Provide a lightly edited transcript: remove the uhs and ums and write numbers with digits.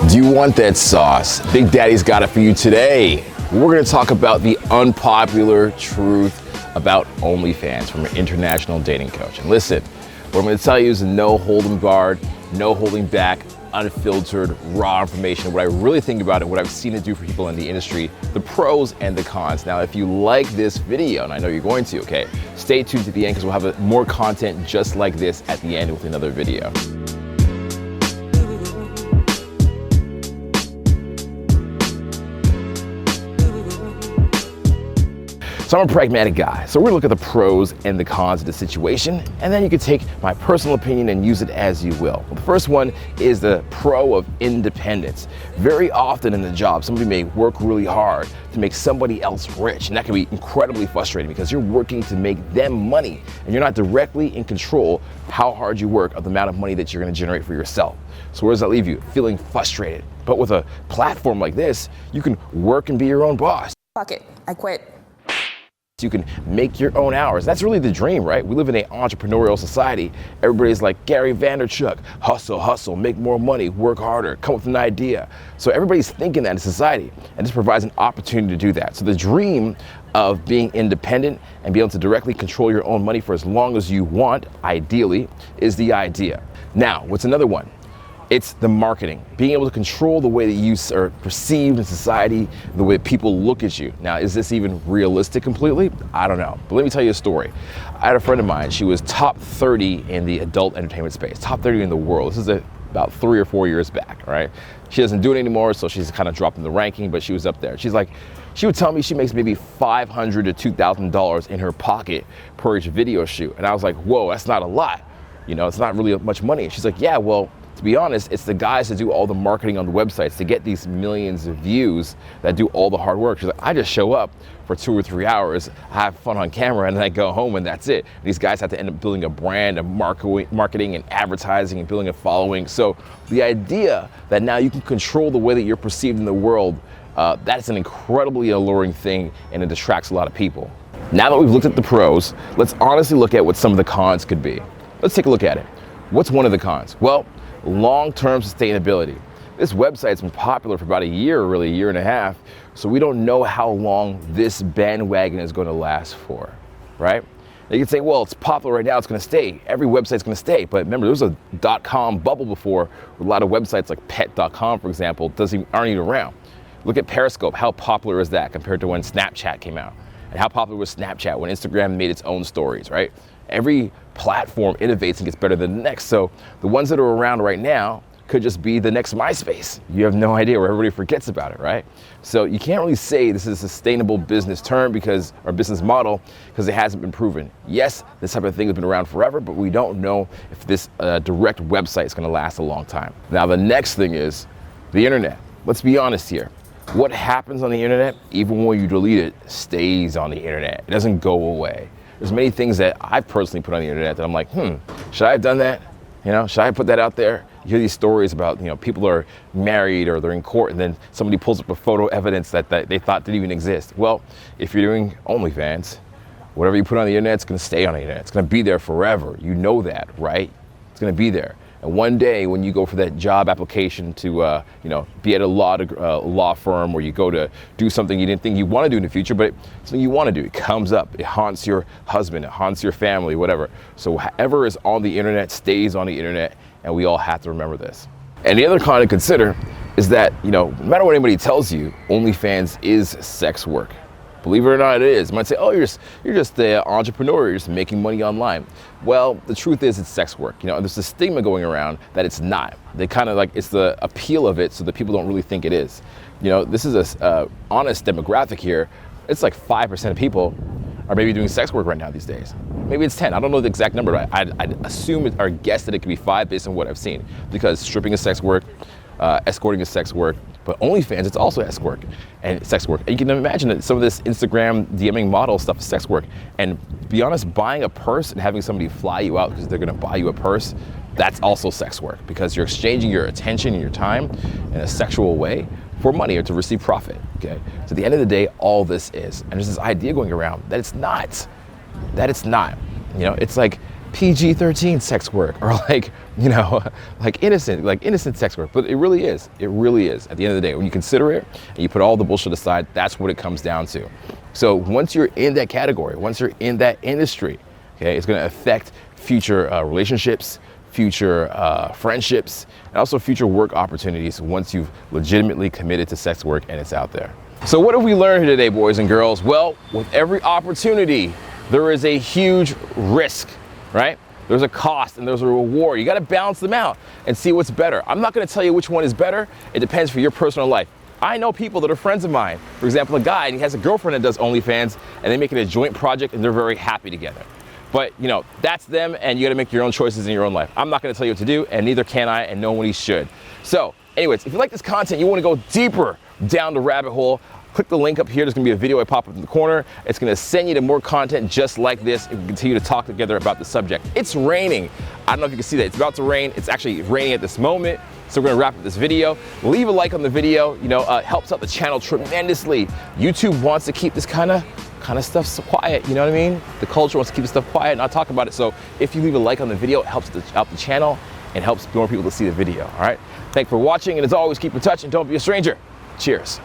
Do you want that sauce? Big Daddy's got it for you today. We're going to talk about the unpopular truth about Onlyfans from an international dating coach. And listen, what I'm going to tell you is no holding barred, no holding back, unfiltered, raw information. What I really think about it, what I've seen it do for people in the industry, the pros and the cons. Now, if you like this video, and I know you're going to, okay, stay tuned to the end because we'll have more content just like this at the end with another video. So I'm a pragmatic guy, so we're gonna look at the pros and the cons of the situation, and then you can take my personal opinion and use it as you will. Well, the first one is the pro of independence. Very often in the job, somebody may work really hard to make somebody else rich, and that can be incredibly frustrating because you're working to make them money, and you're not directly in control how hard you work of the amount of money that you're gonna generate for yourself. So where does that leave you? Feeling frustrated. But with a platform like this, you can work and be your own boss. Fuck it, I quit. You can make your own hours. That's really the dream, right? We live in an entrepreneurial society. Everybody's like Gary Vaynerchuk, hustle, hustle, make more money, work harder, come up with an idea. So everybody's thinking that in society, and this provides an opportunity to do that. So the dream of being independent and being able to directly control your own money for as long as you want, ideally, is the idea. Now, what's another one? It's the marketing, being able to control the way that you are perceived in society, the way people look at you. Now, is this even realistic completely? I don't know, but let me tell you a story. I had a friend of mine, she was top 30 in the adult entertainment space, top 30 in the world. This is about 3 or 4 years back, right? She doesn't do it anymore, so she's kind of dropped in the ranking, but she was up there. She's like, she would tell me she makes maybe $500 to $2,000 in her pocket per each video shoot. And I was like, whoa, that's not a lot. You know, it's not really much money. And she's like, yeah, well, to be honest, it's the guys that do all the marketing on the websites to get these millions of views that do all the hard work. She's like, I just show up for 2 or 3 hours, I have fun on camera, and then I go home and that's it. These guys have to end up building a brand, and marketing and advertising and building a following. So the idea that now you can control the way that you're perceived in the world, that's an incredibly alluring thing, and it attracts a lot of people. Now that we've looked at the pros, let's honestly look at what some of the cons could be. Let's take a look at it. What's one of the cons? Well, long-term sustainability. This website's been popular for about a year, really a year and a half, so we don't know how long this bandwagon is going to last for, right? Now you can say, well, it's popular right now, it's going to stay. Every website's going to stay, but remember, there was a .com bubble before. A lot of websites like pet.com, for example, aren't even around. Look at Periscope. How popular is that compared to when Snapchat came out? And how popular was Snapchat when Instagram made its own stories, right? Every platform innovates and gets better than the next. So the ones that are around right now could just be the next MySpace. You have no idea, where everybody forgets about it, right? So you can't really say this is a sustainable business term or business model because it hasn't been proven. Yes, this type of thing has been around forever, but we don't know if this direct website is gonna last a long time. Now the next thing is the internet. Let's be honest here. What happens on the internet, even when you delete it, stays on the internet. It doesn't go away. There's many things that I've personally put on the internet that I'm like, should I have done that? You know, should I put that out there? You hear these stories about, people are married or they're in court and then somebody pulls up a photo evidence that they thought didn't even exist. Well, if you're doing OnlyFans, whatever you put on the internet, it's gonna stay on the internet. It's gonna be there forever. You know that, right? It's gonna be there. And one day when you go for that job application to, be at a law firm, or you go to do something you didn't think you want to do in the future, but something you want to do, it comes up, it haunts your husband, it haunts your family, whatever. So whatever is on the internet stays on the internet, and we all have to remember this. And the other con to consider is that, no matter what anybody tells you, OnlyFans is sex work. Believe it or not, it is. You might say, oh, you're just an entrepreneur, you're just making money online. Well, the truth is it's sex work. There's a stigma going around that it's not. They kind of it's the appeal of it so that people don't really think it is. This is a honest demographic here. It's like 5% of people are maybe doing sex work right now these days. Maybe it's 10, I don't know the exact number, but I'd assume or guess that it could be 5 based on what I've seen. Because stripping is sex work, escorting is sex work, but OnlyFans, it's also sex work. And you can imagine that some of this Instagram DMing model stuff is sex work. And to be honest, buying a purse and having somebody fly you out because they're gonna buy you a purse, that's also sex work, because you're exchanging your attention and your time in a sexual way for money or to receive profit, okay? So at the end of the day, all this is, and there's this idea going around that it's not. It's like PG-13 sex work, or like, you know, like innocent sex work. But it really is. It really is. At the end of the day, when you consider it and you put all the bullshit aside, that's what it comes down to. So once you're in that category, once you're in that industry, okay, it's going to affect future relationships, future friendships, and also future work opportunities once you've legitimately committed to sex work and it's out there. So what have we learned here today, boys and girls? Well, with every opportunity, there is a huge risk, right? There's a cost and there's a reward. You got to balance them out and see what's better. I'm not going to tell you which one is better. It depends for your personal life. I know people that are friends of mine. For example, a guy, and he has a girlfriend that does Onlyfans, and they make it a joint project and they're very happy together. But, you know, that's them, and you got to make your own choices in your own life. I'm not going to tell you what to do, and neither can I, and nobody should. So anyways, if you like this content, you want to go deeper down the rabbit hole, click the link up here. There's going to be a video I pop up in the corner. It's going to send you to more content just like this, and we continue to talk together about the subject. It's raining. I don't know if you can see that. It's about to rain. It's actually raining at this moment. So we're going to wrap up this video. Leave a like on the video. You know, helps out the channel tremendously. YouTube wants to keep this kind of stuff so quiet, you know what I mean? The culture wants to keep this stuff quiet and not talk about it. So if you leave a like on the video, it helps out the channel and helps more people to see the video, all right? Thanks for watching, and as always, keep in touch and don't be a stranger. Cheers.